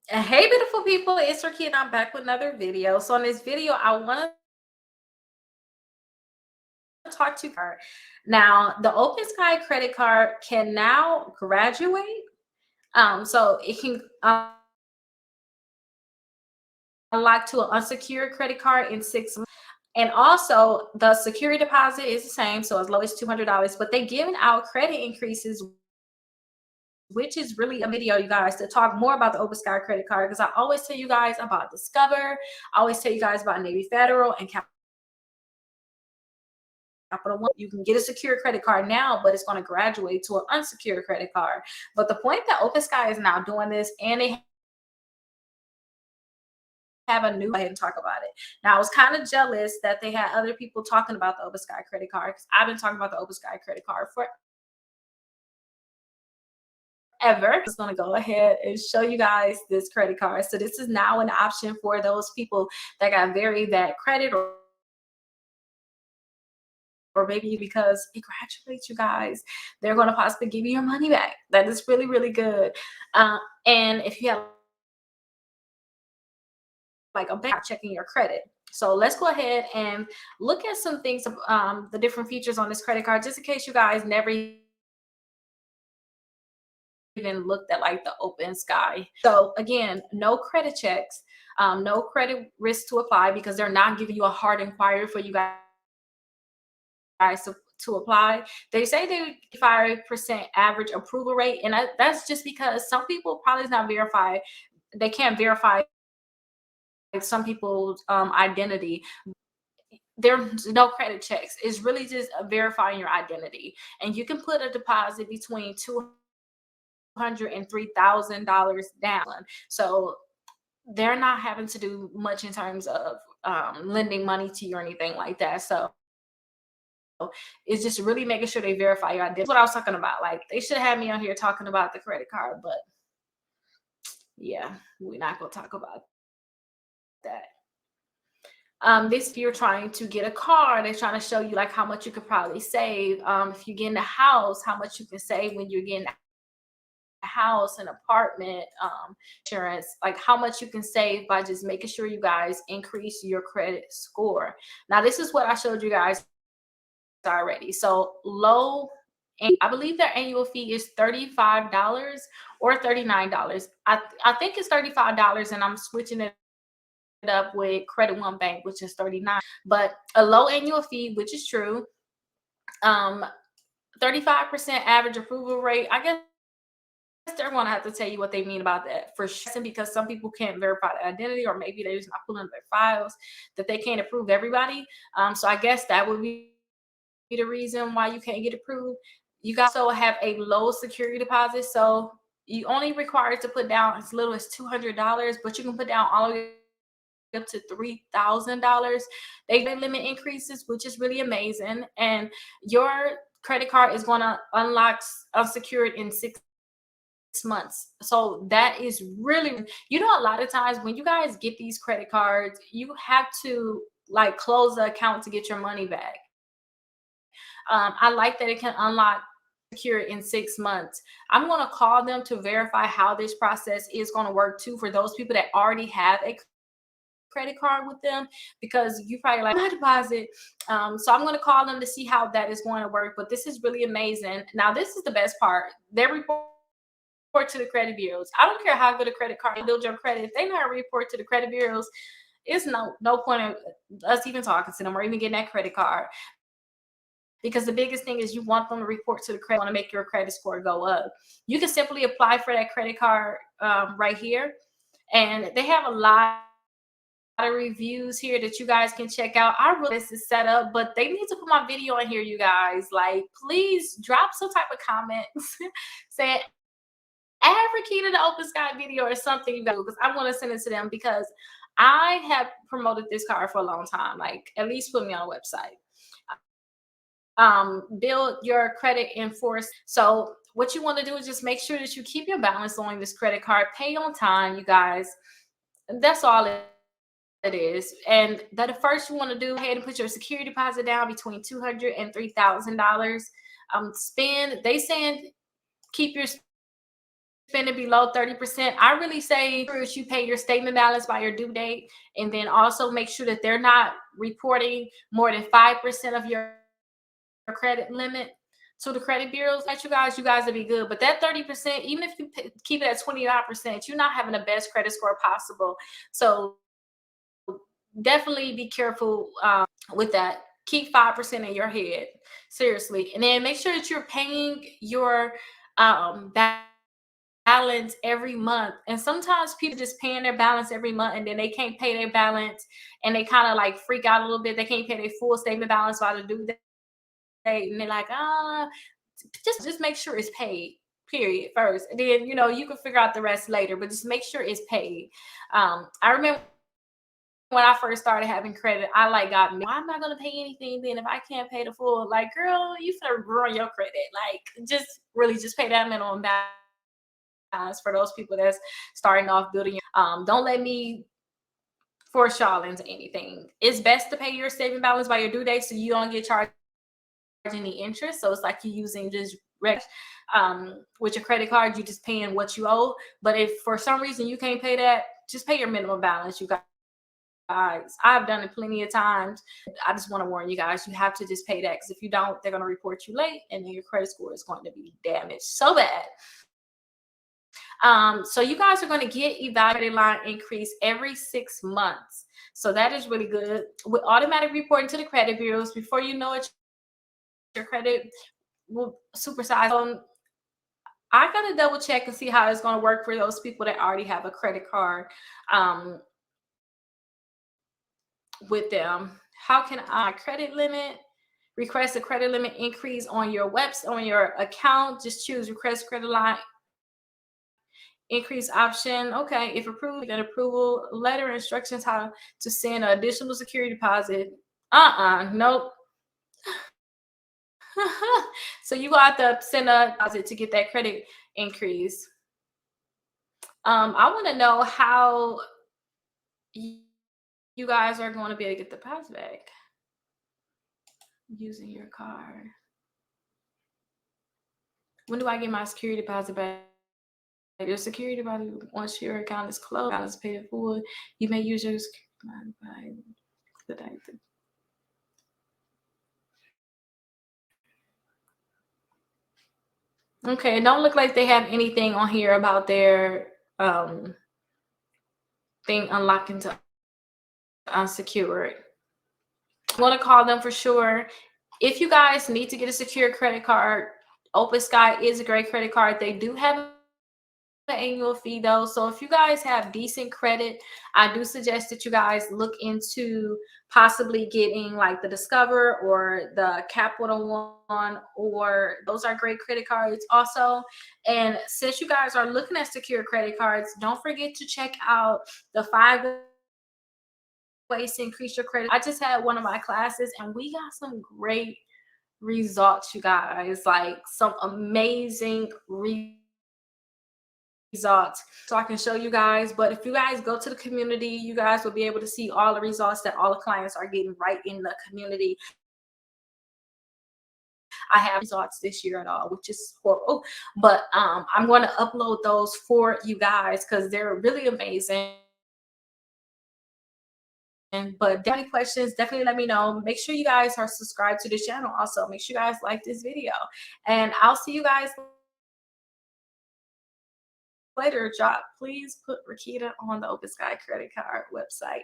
Hey, beautiful people, it's Rickita and I'm back with another video. So in this video, I want to talk to you. Now, the OpenSky credit card can now graduate. So it can unlock to an unsecured credit card in 6 months. And also the security deposit is the same, so as low as $200, but they giving out credit increases, which is really a video, you guys, to talk more about the OpenSky credit card, because I always tell you guys about Discover. I always tell you guys about Navy Federal and Capital One. You can get a secure credit card now, but it's going to graduate to an unsecured credit card. But the point that OpenSky is now doing this, and they have a new, go ahead and talk about it. Now, I was kind of jealous that they had other people talking about the OpenSky credit card, because I've been talking about the OpenSky credit card forever. I'm just going to go ahead and show you guys this credit card. So this is now an option for those people that got very bad credit, or maybe because it graduates, you guys, they're going to possibly give you your money back. That is really, really good. And if you have like a bank checking your credit. So let's go ahead and look at some things, the different features on this credit card, just in case you guys never even looked at like the OpenSky. So again, no credit checks, no credit risk to apply, because they're not giving you a hard inquiry for you guys to apply. They say they 5% average approval rate, and that's just because some people probably is not verified. They can't verify some people's identity. There's no credit checks. It's really just verifying your identity, and you can put a deposit between $200 and $3,000 down. So they're not having to do much in terms of lending money to you or anything like that. So it's just really making sure they verify your identity. That's what I was talking about. Like, they should have me on here talking about the credit card, but yeah, we're not gonna talk about that. This, if you're trying to get a car, they're trying to show you like how much you could probably save. If you get in a house, how much you can save when you're getting a house, an apartment, insurance, like how much you can save by just making sure you guys increase your credit score. Now, this is what I showed you guys already. So low, and I believe their annual fee is $35 or $39. I think it's $35, and I'm switching it up with Credit One Bank, which is 39. But a low annual fee, which is true. 35% average approval rate. I guess they're going to have to tell you what they mean about that for sure, because some people can't verify the identity, or maybe they're just not pulling up their files, that they can't approve everybody. So I guess that would be the reason why you can't get approved. You guys also have a low security deposit, so you only required to put down as little as $200, but you can put down all the way up to $3,000. They limit increases, which is really amazing, and your credit card is going to unlock unsecured in 6 months. So that is really, a lot of times when you guys get these credit cards, you have to like close the account to get your money back. I like that it can unlock secure in 6 months. I'm going to call them to verify how this process is going to work too, for those people that already have a credit card with them, because you probably like my deposit. So I'm going to call them to see how that is going to work. But this is really amazing. Now, this is the best part. They report to the credit bureaus. I don't care how good a credit card builds your credit. If they not report to the credit bureaus, it's no point in us even talking to them or even getting that credit card, because the biggest thing is you want them to report to the credit, want to make your credit score go up. You can simply apply for that credit card right here, and they have a lot of reviews here that you guys can check out. I really this is set up, but they need to put my video in here, you guys. Like, please drop some type of comments saying add Rickita the OpenSky video or something, you guys, because I want to send it to them, because I have promoted this card for a long time. Like, at least put me on a website. Build your credit in force. So what you want to do is just make sure that you keep your balance on this credit card, pay on time, you guys. That's all it is. And that, the first you want to do, go ahead and put your security deposit down between $200 and $3,000. Spend, they saying keep your spending below 30%, I really say that you pay your statement balance by your due date, and then also make sure that they're not reporting more than 5% of your credit limit to the credit bureaus. At you guys will be good. But that 30%, even if you keep it at 29%, you're not having the best credit score possible. So definitely be careful with that. Keep 5% in your head, seriously, and then make sure that you're paying your balance every month. And sometimes people just paying their balance every month and then they can't pay their balance and they kind of like freak out a little bit. They can't pay their full statement balance by the due date, and they're like, just make sure it's paid. Period. First, and then you can figure out the rest later, but just make sure it's paid. I remember when I first started having credit, I like got me. I'm not gonna pay anything then if I can't pay the full. Like, girl, you finna ruin your credit. Like, just pay that minimum balance for those people that's starting off building. Don't let me force y'all into anything. It's best to pay your saving balance by your due date so you don't get charged any interest. So it's like you using just with your credit card, you just paying what you owe. But if for some reason you can't pay that, just pay your minimum balance. You guys, I've done it plenty of times. I just want to warn you guys, you have to just pay that, because if you don't, they're going to report you late and then your credit score is going to be damaged so bad. So you guys are going to get evaluated line increase every 6 months. So that is really good. With automatic reporting to the credit bureaus, before you know it, your credit will supersize. I gotta double check and see how it's going to work for those people that already have a credit card with them. How can I credit limit? Request a credit limit increase on your website, on your account. Just choose request credit line increase option. Okay, if approved, an approval letter, instructions how to send an additional security deposit. Nope. So you got to send a deposit to get that credit increase. I want to know how you guys are going to be able to get the deposit back using your card. When do I get my security deposit back? Your security deposit, once your account is closed, balance paid for, you may use your security deposit. Okay, it don't look like they have anything on here about their thing unlocking to unsecured. I want to call them for sure. If you guys need to get a secure credit card, OpenSky is a great credit card. They do have an annual fee though. So if you guys have decent credit, I do suggest that you guys look into possibly getting like the Discover or the Capital One, or those are great credit cards also. And since you guys are looking at secure credit cards, don't forget to check out the 5 ways to increase your credit. I just had one of my classes and we got some great results, you guys, like some amazing results. So I can show you guys, but if you guys go to the community, you guys will be able to see all the results that all the clients are getting right in the community. I have results this year at all, which is horrible, but I'm going to upload those for you guys because they're really amazing. But any questions, definitely let me know. Make sure you guys are subscribed to the channel. Also, make sure you guys like this video, and I'll see you guys later. Please put Rickita on the OpenSky credit card website.